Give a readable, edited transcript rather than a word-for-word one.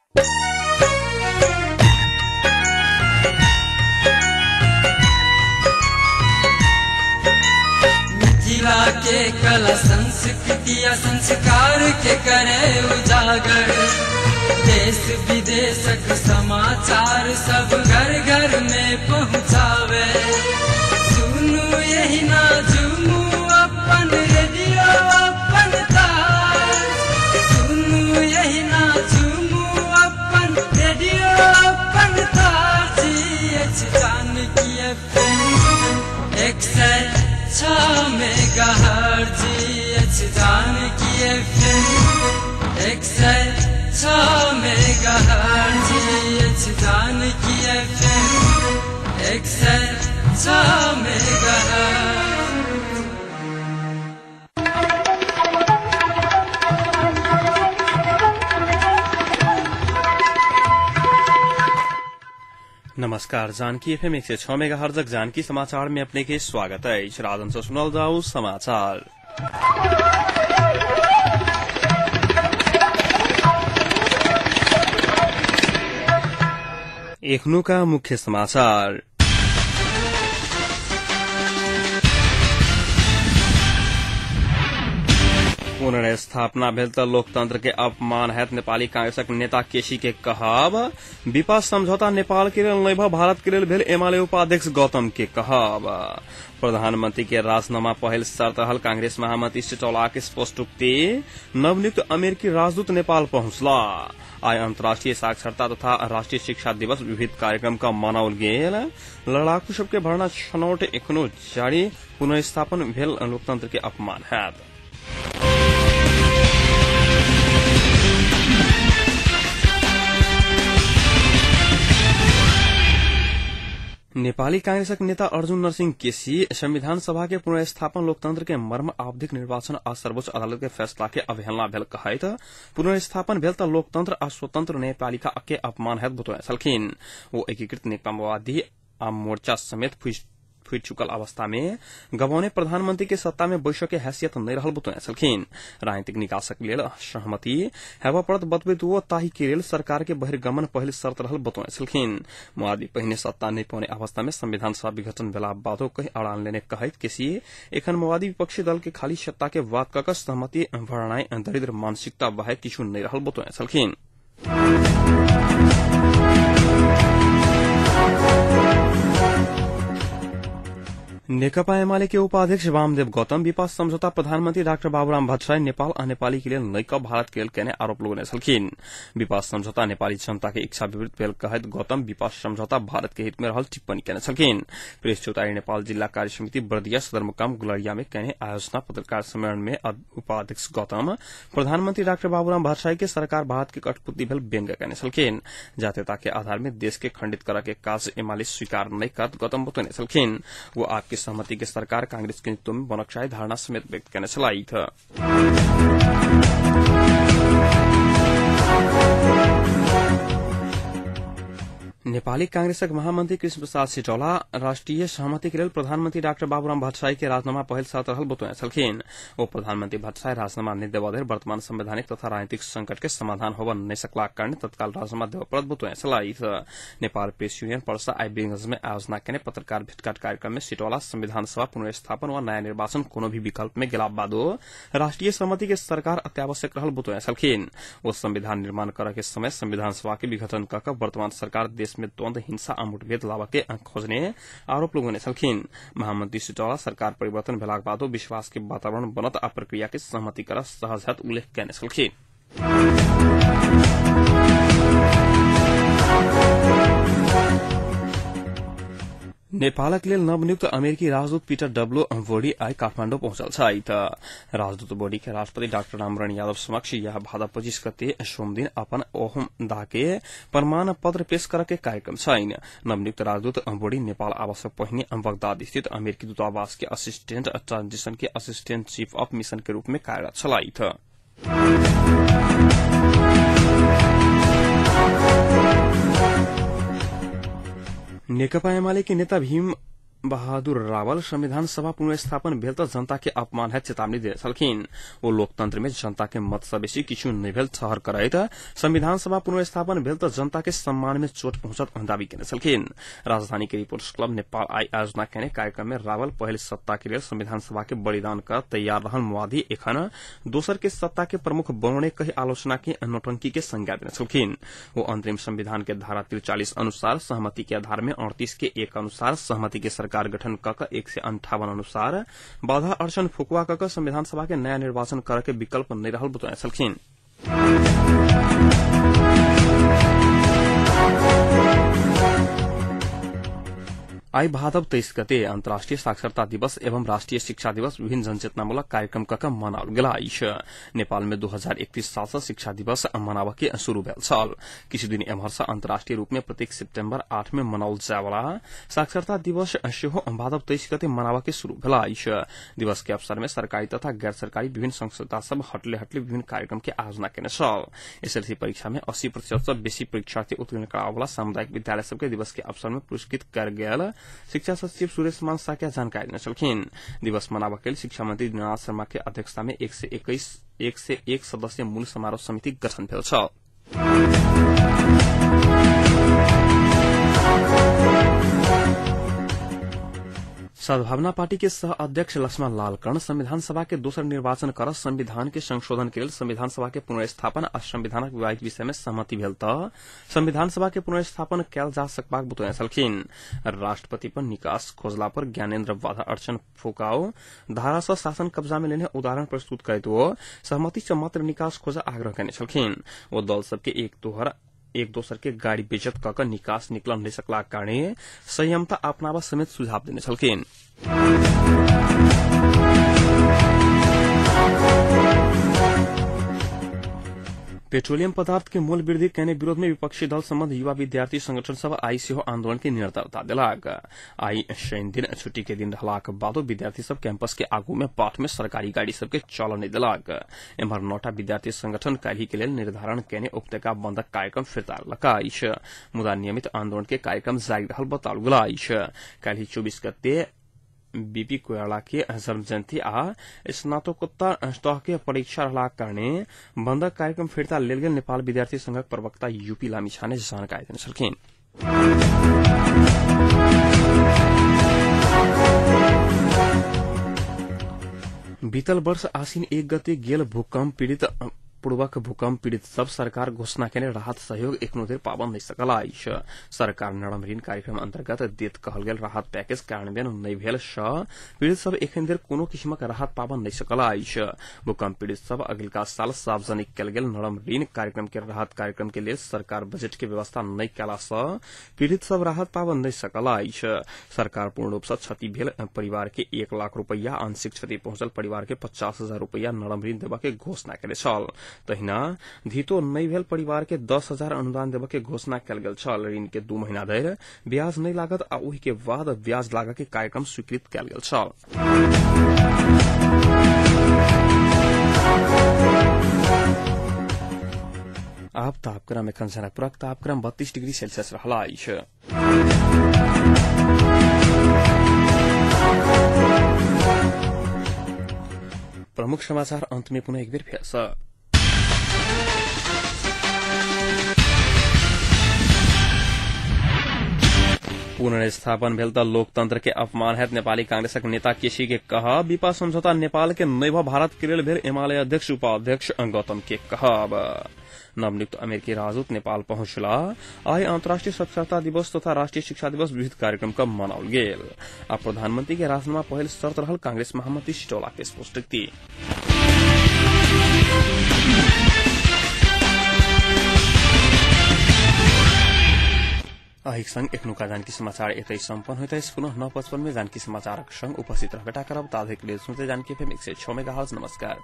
मिथिला के कला संस्कृति संस्कार के करे उजागर, देश विदेशक समाचार सब घर घर में पहुँचावे। सुनू यही ना झूमू अपन रेडियो अपन तार, सुनू यही ना झूमू अपन रेडियो अपन तार। Janaki FM 106 megahertz, Janaki FM 106 megahertz, Janaki FM 106 megahertz. नमस्कार, जानकी FM 106 मेगाहर्ट्ज जानकी समाचार में अपने के स्वागत है। राजन से सुनल जाऊ समाचार। एखनु का मुख्य समाचार। पुनर्स्थापना भेल त लोकतंत्र के अपमान हैत, नेपाली कांग्रेसक नेता केसी के कहब। विपक्ष समझौता नेपाल के लेल नहीं, भारत के लेल भेल, एमाले उपाध्यक्ष गौतम के कहब। प्रधानमंत्री के राजीनामा पहल शर्त रहल, कांग्रेस महामंत्री सिटौला के स्पष्टोक्ति। नवनियुक्त अमेरिकी राजदूत नेपाल पहुंचला। आज अंतर्राष्ट्रीय साक्षरता तथा राष्ट्रीय शिक्षा दिवस, विविध कार्यक्रम का मनाओल गेल। लड़ाकू सबके भरना छनौट एखनो जारी, पुनर्स्थापन भेल लोकतंत्र के अपमान हैत। नेपाली कांग्रेसक नेता अर्जुन नरसिंह केसी संविधान सभा के पुनर्स्थापन लोकतंत्र के मर्म, आवधिक निर्वाचन आ सर्वोच्च अदालत के फैसला के अवहेलना भेल कहैत पुनर्स्थापन भेल त लोकतंत्र आ स्वतंत्र न्यायपालिका के अपमान हैत बतौने छलखिन। वो एकीकृत नेकपा माओवादी आ मोर्चा समेत फुट चुकल अवस्था में गवाउने प्रधानमंत्री के सत्ता में बैसक के हैसियत नहीं रहल बतौने छलखिन। राजनीतिक निकासक लेल सहमति हेबा पड़त बतबैत वो ताही के लेल सरकार के बहिर्गमन पहले शर्त रहल बतौने छलखिन। माओवादी पहिने सत्ता नहीं पाउने अवस्था में संविधान सभा विघटन भेला बादो कही अड़ान लेने कहैत केसी एखन माओवादी विपक्षी दल के खाली सत्ता के वाद कक सहमति भरनाई दरिद्र मानसिकता बाहेक किछु नहीं रहल बतौने छलखिन। नेकपा एमाले के उपाध्यक्ष वामदेव गौतम विपक्ष समझौता प्रधानमंत्री डाक्टर बाबुराम भट्टराई नेपाल आ नेपाली के लिए नैक भारत के कहने आरोप लगाउने छलखिन। विपक्ष समझौता नेपाली जनता के इच्छा विपरीत भेल कहत गौतम विपक्ष समझौता भारत के हित में रहल टिप्पणी कहने छलखिन। प्रेस चौतारी नेपाल जिला कार्य समिति बर्दिया सदरमुकाम गुलरिया में कहने आयोजना पत्रकार सम्मेलन में उपाध्यक्ष गौतम प्रधानमंत्री डाक्टर बाबुराम भट्टराई के सरकार भारत के कठपुतली भेल व्यंग्य कहने छलखिन। जातीयता के आधार में देश के खंडित करे के काज एमाले स्वीकार नहीं करत गौतम बतौने छलखिन। वो आपके सहमति के सरकार कांग्रेस के नेतृत्व में बनकशाही धारणा समेत व्यक्त करने चलाई था। नेपाली कांग्रेसक महामंत्री कृष्ण प्रसाद सिटौला राष्ट्रीय सहमति के लिए प्रधानमंत्री डाक्टर बाबुराम भट्टराई के राजीनामा पहल शर्त रहल बतौने छलखिन। वो प्रधानमंत्री भट्टराई राजीनामा नहीं देवाधेर वर्तमान संवैधानिक तथा राजनीतिक संकट के समाधान होबा नहीं सकला कारण तत्काल राजीनामा देवा पड़त बतौने चलाई था। नेपाल प्रेस यूनियन पर्सा आई बिरगंज में आयोजना करने पत्रकार भेटघाट कार्यक्रम में सिटौला संविधान सभा पुनर्स्थापन व नया निर्वाचन कोनो भी विकल्प में गेला बादो राष्ट्रीय सहमति के सरकार अत्यावश्यक रहल बतौने छलखिन। वो संविधान निर्माण करे के समय संविधान सभा के विघटन कर वर्तमान सरकार देश में द्वंद्व, हिंसा आ मुठभेद लावा के खोजने आरोप लगाउने छलखिन। महामंत्री सिटौला सरकार परिवर्तन भेलाक बादो विश्वास के वातावरण बनत आ प्रक्रिया के सहमति कर सहजत उल्लेख करने छलखिन। नेपालक लेल नवनियुक्त अमेरिकी राजदूत पीटर डब्लो बोडी आई काठमाडौँ पहुंचल छ। राजदूत बोडी के राष्ट्रपति डाक्टर रामरण यादव समक्ष यह भादा 25 गते सोमदिन अपन ओहमदाह के प्रमाण पत्र पेश करे के कार्यक्रम छैन। नवनियुक्त राजदूत बोडी नेपाल आवश्यक पहिने बगदाद स्थित अमेरिकी दूतावास के असिस्टेंट ट्रांजिशन के असिस्टेंट चीफ ऑफ मिशन के रूप में कार्यरत छलाई था। नेकपा एमाले के नेता भीम बहादुर रावल संविधान सभा पुनर्स्थापन भेल त जनता के अपमान है चेतावनी दे छलखिन। ओ लोकतंत्र में जनता के मत से बेसी किछु नहीं भेल ठहर करैत संविधान सभा पुनर्स्थापन भेल त जनता के सम्मान में चोट पहुंचत दावी केने छलखिन। राजधानी के रिपोर्टर्स क्लब नेपाल आई आयोजना केने कार्यक्रम में रावल पहले सत्ता के लिए संविधान सभा के बलिदान कर तैयार रहल माओवादी एखन दोसर के सत्ता के प्रमुख बनाउने कही आलोचना के नौटंकी के संज्ञा देने छलखिन। वो अंतरिम संविधान के धारा 43 अनुसार सहमति के आधार में 38 के 1 अनुसार सहमति के सरकार गठन कक 158 अनुसार बाधा अड़चन फुकवा कक संविधान सभा के नया निर्वाचन करे के विकल्प नहीं रहल बताए छलखिन। आई भादव 23 गते अंतर्राष्ट्रीय साक्षरता दिवस एवं राष्ट्रीय शिक्षा दिवस विभिन्न जनचेतनामूलक कार्यक्रम कक मनाओल गेल अछि। नेपाल में 2031 साल से शिक्षा दिवस मनाव के शुरू भेल छल। किछु दिन एम्हर से अंतर्राष्ट्रीय रूप में प्रत्येक सितंबर 8 में मनाओल जाय वाला साक्षरता दिवस सेहो भादव 23 गते मनाव के शुरू भेल अछि। दिवस के अवसर में सरकारी तथा गैर सरकारी विभिन्न संस्था सब हटले विभिन्न कार्यक्रम के आयोजना केने छल। एसएलसी परीक्षा में 80% से बेसी परीक्षार्थी उत्तीर्ण कराबय वाला सामुदायिक विद्यालय सबके दिवस के अवसर में पुरस्कृत कर गेल शिक्षा सचिव सुरेश मान साक्या जानकारी देने छलखिन। दिवस मनावा के शिक्षा मंत्री दिनानाथ शर्मा के अध्यक्षता में 101 सदस्यीय मूल समारोह समिति गठन भेल छ। सद्भावना पार्टी के सह अध्यक्ष लक्ष्मण लाल कर्ण संविधान सभा के दोसर निर्वाचन कर संविधान के संशोधन के लिए संविधान सभा के पुनर्स्थापन आ संविधानक विवादित विषय में सहमति भेल त संविधान सभा के पुनर्स्थापन कयल जा सकबाक बतौने छलखिन। राष्ट्रपति पर निकास खोजला पर ज्ञानेन्द्र बाधा अड़चन फुकाओ धारा से शासन कब्जा में लेने उदाहरण प्रस्तुत करते हुए सहमति से मात्र निकास खोजा आग्रह करने छलखिन। वो दल सबके एक दोसर के गाड़ी बेजत कक निकास निकल नहीं सकला कारण संयमता अपनावा समेत सुझाव देने छलखिन। पेट्रोलियम पदार्थ के मूल्य वृद्धि कहने विरोध में विपक्षी दल सम्बद्ध युवा विद्यार्थी संगठन सब आई सेहो आंदोलन के निरंतरता देलक। आई शनि दिन छुट्टी के दिन रहलाक बादो विद्यार्थी सब कैंपस के आगू में पाठ में सरकारी गाड़ी सबके चलन नहीं देलक। एम्हर 9टा विद्यार्थी संगठन काल्हि के लेल निर्धारण केने उपत्यका बंधक कार्यक्रम फिरता लकाइश मुदा नियमित आंदोलन के कार्यक्रम जारी रहल बताओल गेल। काल्हि 24 गते बीपी कोयला के जन्म जयंती आ स्नातकोत्तर तह के परीक्षा रहला कारणे बंधक कार्यक्रम फिरता लेल गेल नेपाल विद्यार्थी संघक प्रवक्ता यूपी लामिछा ने जानकारी देने छलखिन। बीतल वर्ष आसिन 1 गते गेल पूर्वक भूकंप पीड़ित सब सरकार घोषणा केने राहत सहयोग एखनो धरि पाबन नहीं सकल अछि। सरकार नरम ऋण कार्यक्रम अंतर्गत देत कहल गेल राहत पैकेज कार्यान्वयन नहीं भेल सँ पीड़ित सब एखन धरि कोनो किस्मक राहत पाबन नहीं सकल अछि। भूकंप पीड़ित सब अगिलका साल सार्वजनिक कयल गेल नरम ऋण कार्यक्रम के राहत कार्यक्रम के लेल सरकार बजट के व्यवस्था नहीं कयला सँ पीड़ित सब राहत पाबन नहीं सकल अछि। सरकार पूर्ण रूप सँ क्षति भेल परिवार के 1 लाख रुपैया, आंशिक क्षति पहुंचल परिवार के 50,000 रुपैया नरम ऋण देबा के घोषणा केने छल। तहिना धितो नहीं भेल परिवार के 10,000 अनुदान देबा के घोषणा कयल गेल छल। ऋण के 2 महीना धरि ब्याज नहीं लागत आ ओहि के बाद ब्याज लागा के कार्यक्रम स्वीकृत कयल गेल छल। आब तापक्रम एखन जनकपुरक तापक्रम 32 डिग्री सेल्सियस रहला अछि। प्रमुख समाचार अंत में पुनः एक बेर फेर सँ। पुनर्स्थापन भेल त लोकतंत्र के अपमान है नेपाली कांग्रेसक नेता केसी के कहा। विपा समझौता नेपाल के नहीं भ भारत के लेल भेल एमाले अध्यक्ष उपाध्यक्ष गौतम के कहब। नवनियुक्त अमेरिकी राजदूत नेपाल पहुंचला। आई अंतर्राष्ट्रीय साक्षरता दिवस तथा राष्ट्रीय शिक्षा दिवस विविध कार्यक्रम का मनाओल गेल। आ प्रधानमंत्री के राजीनामा पहल शर्त रहल कांग्रेस महामंत्री सिटौला के स्पष्टोक्ति। अहिक संग एखनुका जानकी समाचार एतै सम्पन्न होइत अछि। पुनः 9:55 में जानकी समाचारक संग उपस्थित रहबेटा करब। ताधरि के लेल सुनते जानकी FM 106 मेगाहर्ट्ज। नमस्कार।